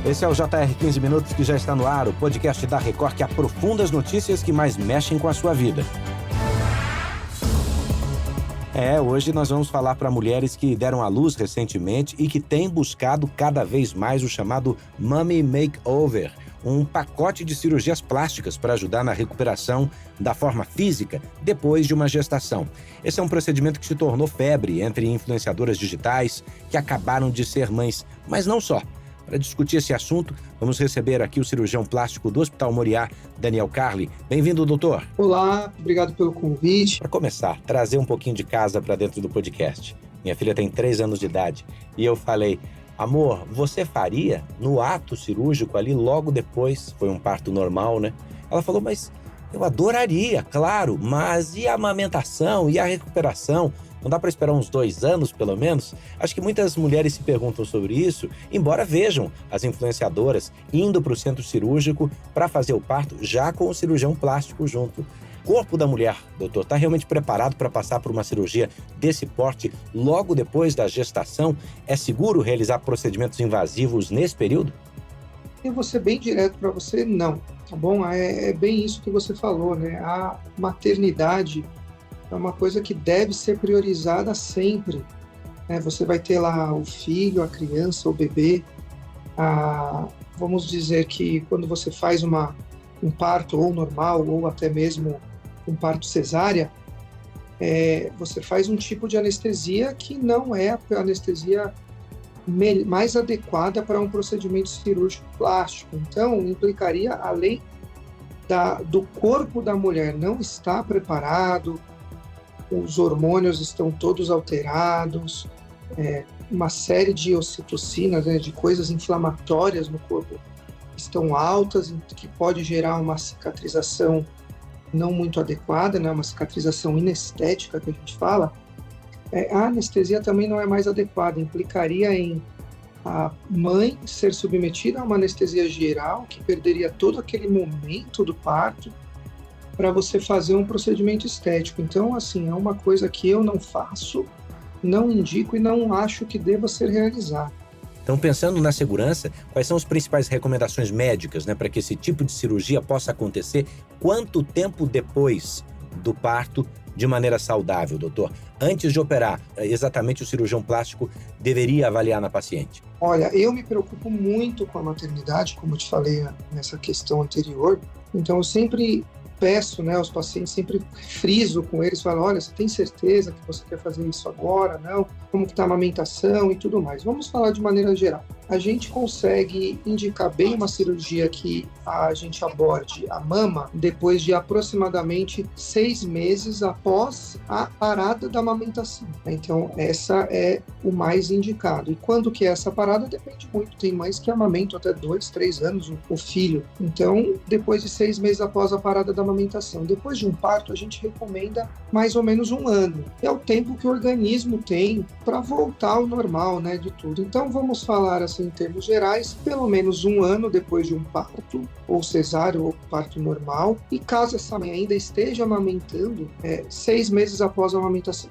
Esse é o JR 15 Minutos que já está no ar, o podcast da Record que aprofunda as notícias que mais mexem com a sua vida. Hoje nós vamos falar para mulheres que deram à luz recentemente e que têm buscado cada vez mais o chamado Mommy Makeover, um pacote de cirurgias plásticas para ajudar na recuperação da forma física depois de uma gestação. Esse é um procedimento que se tornou febre entre influenciadoras digitais que acabaram de ser mães, mas não só. Para discutir esse assunto, vamos receber aqui o cirurgião plástico do Hospital Moriá, Daniel Carli. Bem-vindo, doutor. Olá, obrigado pelo convite. Para começar, trazer um pouquinho de casa para dentro do podcast. Minha filha tem 3 anos de idade e eu falei, amor, você faria no ato cirúrgico ali logo depois? Foi um parto normal, né? Ela falou, mas eu adoraria, claro, mas e a amamentação e a recuperação? Não dá para esperar uns 2 anos, pelo menos? Acho que muitas mulheres se perguntam sobre isso, embora vejam as influenciadoras indo para o centro cirúrgico para fazer o parto já com o cirurgião plástico junto. O corpo da mulher, doutor, está realmente preparado para passar por uma cirurgia desse porte logo depois da gestação? É seguro realizar procedimentos invasivos nesse período? Eu vou ser bem direto para você, não, tá bom? É bem isso que você falou, né? A maternidade é uma coisa que deve ser priorizada sempre, né? Você vai ter lá o filho, a criança, o bebê. Vamos dizer que quando você faz um parto ou normal ou até mesmo um parto cesárea, você faz um tipo de anestesia que não é a anestesia mais adequada para um procedimento cirúrgico plástico. Então, implicaria, além do corpo da mulher não estar preparado, os hormônios estão todos alterados, uma série de ocitocinas, né, de coisas inflamatórias no corpo estão altas, que pode gerar uma cicatrização não muito adequada, né, uma cicatrização inestética que a gente fala. A anestesia também não é mais adequada, implicaria em a mãe ser submetida a uma anestesia geral, que perderia todo aquele momento do parto, para você fazer um procedimento estético. Então, assim, é uma coisa que eu não faço, não indico e não acho que deva ser realizado. Então, pensando na segurança, quais são as principais recomendações médicas, né, para que esse tipo de cirurgia possa acontecer? Quanto tempo depois do parto, de maneira saudável, doutor? Antes de operar, exatamente o cirurgião plástico deveria avaliar na paciente? Olha, eu me preocupo muito com a maternidade, como eu te falei nessa questão anterior. Então, eu sempre peço, né, aos pacientes, sempre friso com eles, falo, olha, você tem certeza que você quer fazer isso agora? Não? Como que está a amamentação e tudo mais? Vamos falar de maneira geral. A gente consegue indicar bem uma cirurgia que a gente aborde a mama depois de aproximadamente 6 meses após a parada da amamentação. Então, essa é o mais indicado. E quando que é essa parada? Depende muito. Tem mães que amamentam até 2, 3 anos o filho. Então, depois de 6 meses após a parada da amamentação. Depois de um parto, a gente recomenda mais ou menos 1 ano. É o tempo que o organismo tem para voltar ao normal, né, de tudo. Então, vamos falar assim, em termos gerais, pelo menos 1 ano depois de um parto, ou cesárea, ou parto normal. E caso essa mãe ainda esteja amamentando, 6 meses após a amamentação.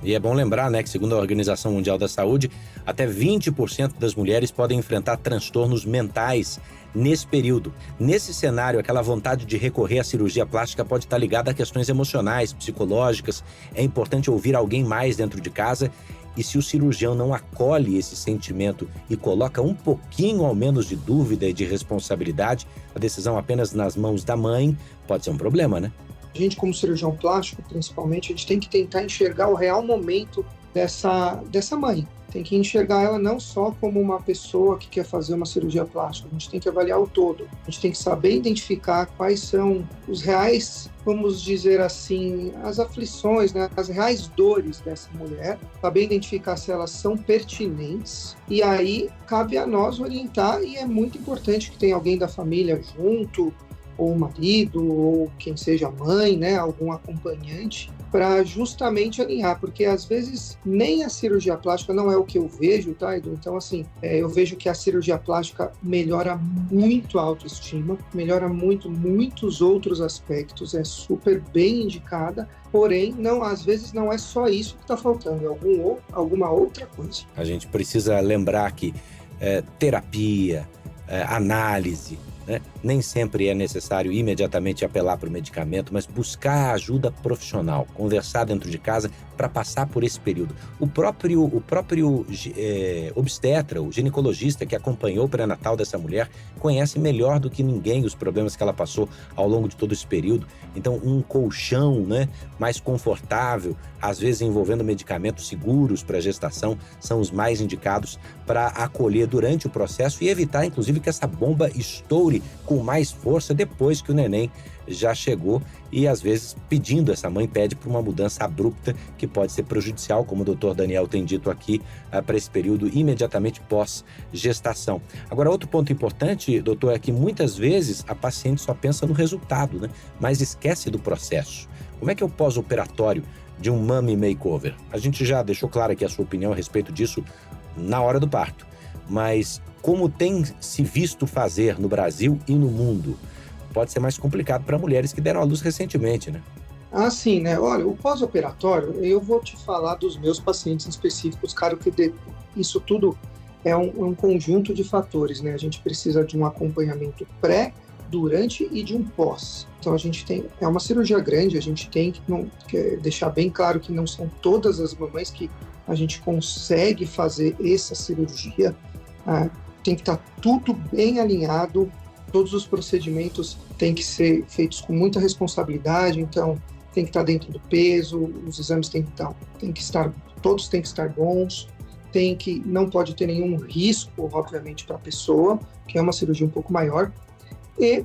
E é bom lembrar, né, que segundo a Organização Mundial da Saúde, até 20% das mulheres podem enfrentar transtornos mentais nesse período. Nesse cenário, aquela vontade de recorrer à cirurgia plástica pode estar ligada a questões emocionais, psicológicas. É importante ouvir alguém mais dentro de casa. E se o cirurgião não acolhe esse sentimento e coloca um pouquinho ao menos de dúvida e de responsabilidade, a decisão apenas nas mãos da mãe, pode ser um problema, né? A gente, como cirurgião plástico, principalmente, a gente tem que tentar enxergar o real momento dessa mãe. Tem que enxergar ela não só como uma pessoa que quer fazer uma cirurgia plástica, a gente tem que avaliar o todo. A gente tem que saber identificar quais são os reais, vamos dizer assim, as aflições, né, as reais dores dessa mulher, saber identificar se elas são pertinentes, e aí cabe a nós orientar, e é muito importante que tenha alguém da família junto, ou o marido, ou quem seja a mãe, né, algum acompanhante, para justamente alinhar, porque às vezes nem a cirurgia plástica não é o que eu vejo, tá, Edu? Então, assim, eu vejo que a cirurgia plástica melhora muito a autoestima, melhora muitos outros aspectos, é super bem indicada, porém, às vezes não é só isso que está faltando, é alguma outra coisa. A gente precisa lembrar que terapia, análise, né? Nem sempre é necessário imediatamente apelar para o medicamento, mas buscar ajuda profissional, conversar dentro de casa para passar por esse período. O próprio obstetra, o ginecologista que acompanhou o pré-natal dessa mulher, conhece melhor do que ninguém os problemas que ela passou ao longo de todo esse período. Então, um colchão, né, mais confortável, às vezes envolvendo medicamentos seguros para a gestação, são os mais indicados para acolher durante o processo e evitar, inclusive, que essa bomba estoure com mais força depois que o neném já chegou e, às vezes, essa mãe pede por uma mudança abrupta que pode ser prejudicial, como o doutor Daniel tem dito aqui, para esse período imediatamente pós-gestação. Agora, outro ponto importante, doutor, é que muitas vezes a paciente só pensa no resultado, né? Mas esquece do processo. Como é que é o pós-operatório de um Mummy Makeover? A gente já deixou claro aqui a sua opinião a respeito disso na hora do parto, mas como tem se visto fazer no Brasil e no mundo? Pode ser mais complicado para mulheres que deram à luz recentemente, né? Ah, sim, né? Olha, o pós-operatório, eu vou te falar dos meus pacientes específicos, claro que isso tudo é um conjunto de fatores, né? A gente precisa de um acompanhamento pré, durante e de um pós. Então a gente é uma cirurgia grande, a gente tem que deixar bem claro que não são todas as mamães que a gente consegue fazer essa cirurgia. Tem que estar tudo bem alinhado, todos os procedimentos têm que ser feitos com muita responsabilidade, então tem que estar dentro do peso, os exames todos têm que estar bons, não pode ter nenhum risco, obviamente, para a pessoa, que é uma cirurgia um pouco maior, e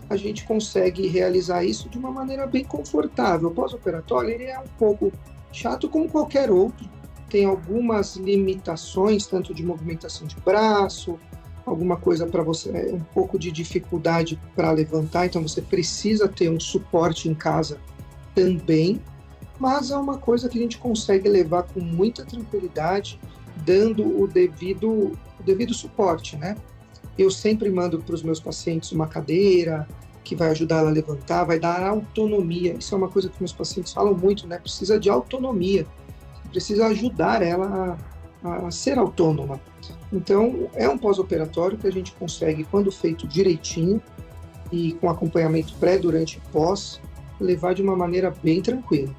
a gente consegue realizar isso de uma maneira bem confortável. O pós-operatório, ele é um pouco chato como qualquer outro, tem algumas limitações, tanto de movimentação de braço, alguma coisa para você, um pouco de dificuldade para levantar, então você precisa ter um suporte em casa também, mas é uma coisa que a gente consegue levar com muita tranquilidade, dando o devido suporte, né? Eu sempre mando para os meus pacientes uma cadeira que vai ajudar ela a levantar, vai dar autonomia. Isso é uma coisa que meus pacientes falam muito, né? Precisa de autonomia, precisa ajudar ela a ser autônoma. Então, é um pós-operatório que a gente consegue, quando feito direitinho e com acompanhamento pré, durante e pós, levar de uma maneira bem tranquila.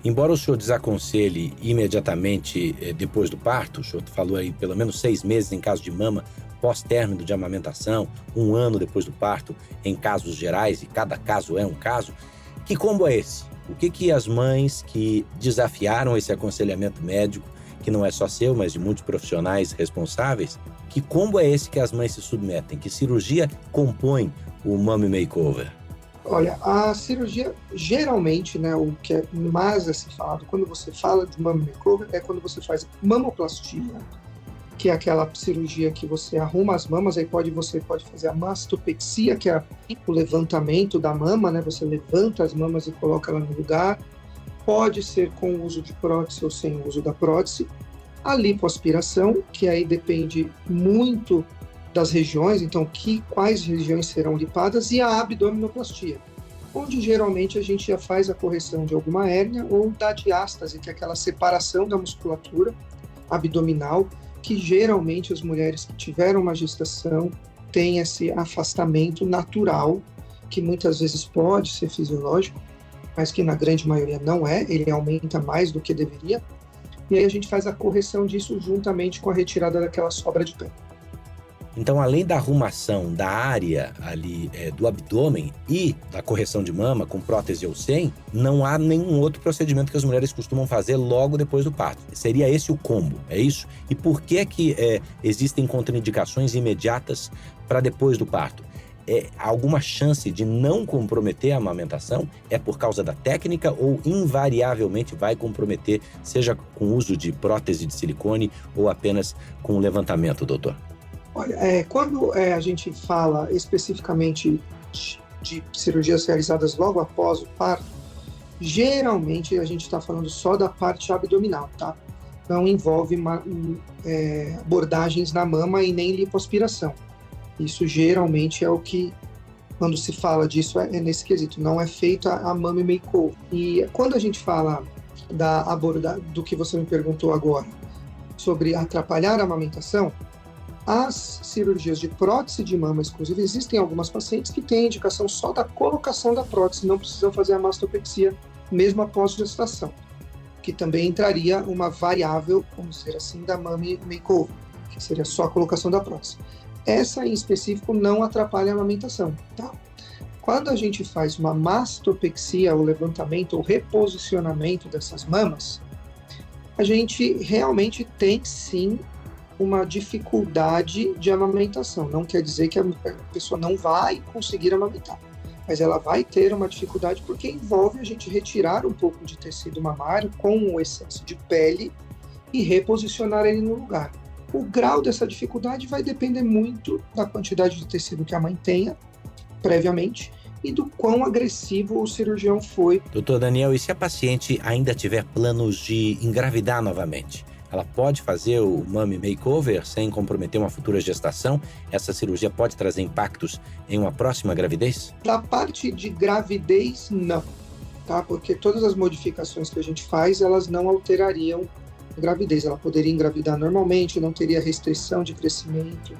Embora o senhor desaconselhe imediatamente depois do parto, o senhor falou aí pelo menos 6 meses em caso de mama, pós-término de amamentação, 1 ano depois do parto, em casos gerais, e cada caso é um caso, que combo é esse? O que as mães que desafiaram esse aconselhamento médico, que não é só seu, mas de muitos profissionais responsáveis, que combo é esse que as mães se submetem? Que cirurgia compõe o Mummy Makeover? Olha, a cirurgia, geralmente, né, o que é mais a ser falado quando você fala de Mummy Makeover é quando você faz mamoplastia, que é aquela cirurgia que você arruma as mamas, aí você pode fazer a mastopexia, que é o levantamento da mama, né? Você levanta as mamas e coloca ela no lugar. Pode ser com o uso de prótese ou sem o uso da prótese. A lipoaspiração, que aí depende muito das regiões, então quais regiões serão lipadas, e a abdominoplastia, onde geralmente a gente já faz a correção de alguma hérnia ou da diástase, que é aquela separação da musculatura abdominal, que geralmente as mulheres que tiveram uma gestação têm esse afastamento natural, que muitas vezes pode ser fisiológico, mas que na grande maioria não é, ele aumenta mais do que deveria, e aí a gente faz a correção disso juntamente com a retirada daquela sobra de pele. Então, além da arrumação da área ali do abdômen e da correção de mama com prótese ou sem, não há nenhum outro procedimento que as mulheres costumam fazer logo depois do parto. Seria esse o combo, é isso? E por que existem contraindicações imediatas para depois do parto? Alguma chance de não comprometer a amamentação? É por causa da técnica ou invariavelmente vai comprometer, seja com o uso de prótese de silicone ou apenas com o levantamento, doutor? Olha, quando a gente fala especificamente de cirurgias realizadas logo após o parto, geralmente a gente está falando só da parte abdominal, tá? Não envolve abordagens na mama e nem lipoaspiração. Isso geralmente é o que, quando se fala disso, é nesse quesito, não é feita a Mummy Makeover. E quando a gente fala do que você me perguntou agora, sobre atrapalhar a amamentação, As cirurgias de prótese de mama exclusiva, existem algumas pacientes que têm indicação só da colocação da prótese, não precisam fazer a mastopexia mesmo após gestação, que também entraria uma variável, vamos dizer assim, da Mummy Makeover, que seria só a colocação da prótese. Essa em específico não atrapalha a amamentação, tá? Quando a gente faz uma mastopexia, o levantamento ou reposicionamento dessas mamas, a gente realmente tem sim uma dificuldade de amamentação. Não quer dizer que a pessoa não vai conseguir amamentar, mas ela vai ter uma dificuldade porque envolve a gente retirar um pouco de tecido mamário com o excesso de pele e reposicionar ele no lugar. O grau dessa dificuldade vai depender muito da quantidade de tecido que a mãe tenha previamente e do quão agressivo o cirurgião foi. Doutor Daniel, e se a paciente ainda tiver planos de engravidar novamente? Ela pode fazer o Mummy Makeover sem comprometer uma futura gestação? Essa cirurgia pode trazer impactos em uma próxima gravidez? Da parte de gravidez, não, tá? Porque todas as modificações que a gente faz, elas não alterariam a gravidez. Ela poderia engravidar normalmente, não teria restrição de crescimento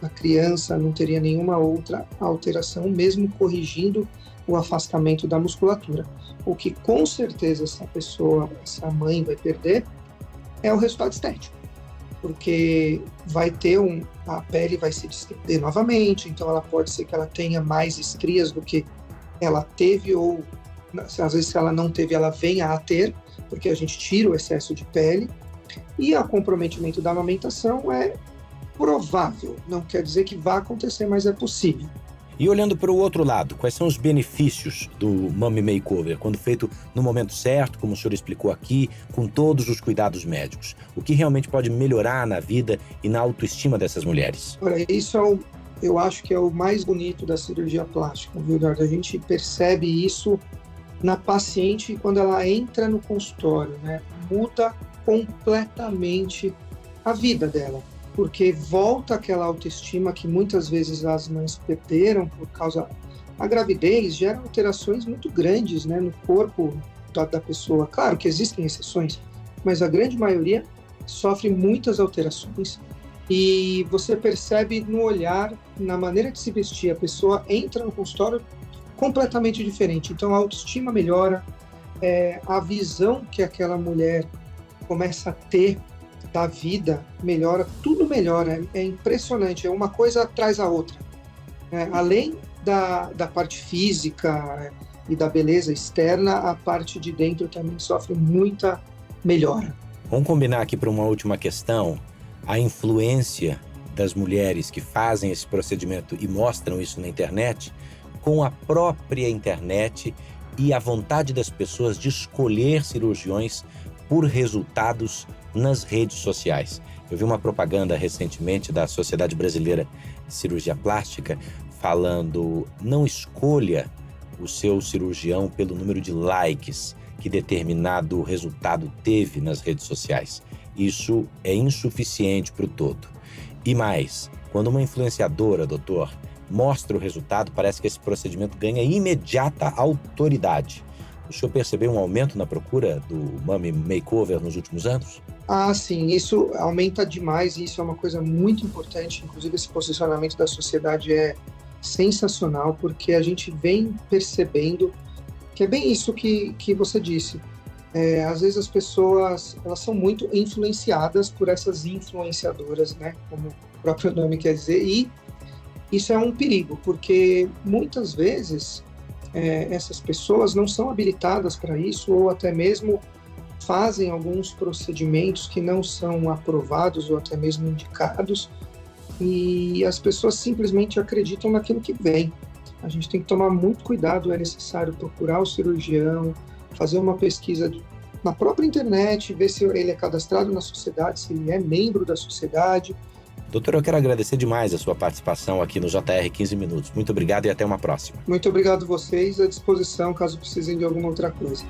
da criança, não teria nenhuma outra alteração, mesmo corrigindo o afastamento da musculatura. O que com certeza essa mãe vai perder é o resultado estético, porque vai ter a pele vai se distender novamente, então ela pode ser que ela tenha mais estrias do que ela teve, ou às vezes se ela não teve, ela venha a ter, porque a gente tira o excesso de pele, e o comprometimento da amamentação é provável, não quer dizer que vai acontecer, mas é possível. E olhando para o outro lado, quais são os benefícios do Mummy Makeover, quando feito no momento certo, como o senhor explicou aqui, com todos os cuidados médicos? O que realmente pode melhorar na vida e na autoestima dessas mulheres? Olha, isso eu acho que é o mais bonito da cirurgia plástica, viu, Eduardo? A gente percebe isso na paciente quando ela entra no consultório, né? Muda completamente a vida dela, porque volta aquela autoestima que muitas vezes as mães perderam por causa... A gravidez gera alterações muito grandes, né, no corpo da pessoa. Claro que existem exceções, mas a grande maioria sofre muitas alterações. E você percebe no olhar, na maneira de se vestir, a pessoa entra no consultório completamente diferente. Então a autoestima melhora, a visão que aquela mulher começa a ter da vida melhora, tudo melhora, é impressionante, uma coisa atrás da outra. Além da parte física e da beleza externa, a parte de dentro também sofre muita melhora. Vamos combinar aqui para uma última questão, a influência das mulheres que fazem esse procedimento e mostram isso na internet, com a própria internet e a vontade das pessoas de escolher cirurgiões por resultados nas redes sociais. Eu vi uma propaganda recentemente da Sociedade Brasileira de Cirurgia Plástica falando: não escolha o seu cirurgião pelo número de likes que determinado resultado teve nas redes sociais. Isso é insuficiente para o todo. E mais, quando uma influenciadora, doutor, mostra o resultado, parece que esse procedimento ganha imediata autoridade. O senhor percebeu um aumento na procura do Mummy Makeover nos últimos anos? Ah, sim, isso aumenta demais e isso é uma coisa muito importante. Inclusive, esse posicionamento da sociedade é sensacional, porque a gente vem percebendo que é bem isso que você disse. Às vezes as pessoas elas são muito influenciadas por essas influenciadoras, né? Como o próprio nome quer dizer, e isso é um perigo, porque muitas vezes essas pessoas não são habilitadas para isso, ou até mesmo fazem alguns procedimentos que não são aprovados ou até mesmo indicados, e as pessoas simplesmente acreditam naquilo que vem. A gente tem que tomar muito cuidado, é necessário procurar o cirurgião, fazer uma pesquisa na própria internet, ver se ele é cadastrado na sociedade, se ele é membro da sociedade. Doutor, eu quero agradecer demais a sua participação aqui no JR 15 Minutos. Muito obrigado e até uma próxima. Muito obrigado a vocês, à disposição caso precisem de alguma outra coisa.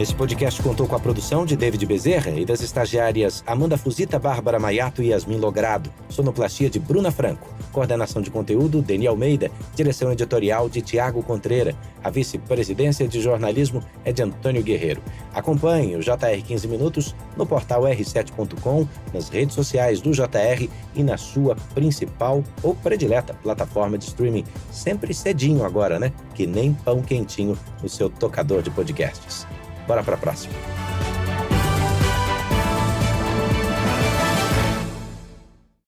Esse podcast contou com a produção de David Bezerra e das estagiárias Amanda Fusita, Bárbara Maiato e Yasmin Logrado. Sonoplastia de Bruna Franco. Coordenação de conteúdo, Deni Almeida. Direção editorial de Tiago Contreira. A vice-presidência de jornalismo é de Antônio Guerreiro. Acompanhe o JR 15 Minutos no portal r7.com, nas redes sociais do JR e na sua principal ou predileta plataforma de streaming. Sempre cedinho agora, né? Que nem pão quentinho no seu tocador de podcasts. Bora para a próxima.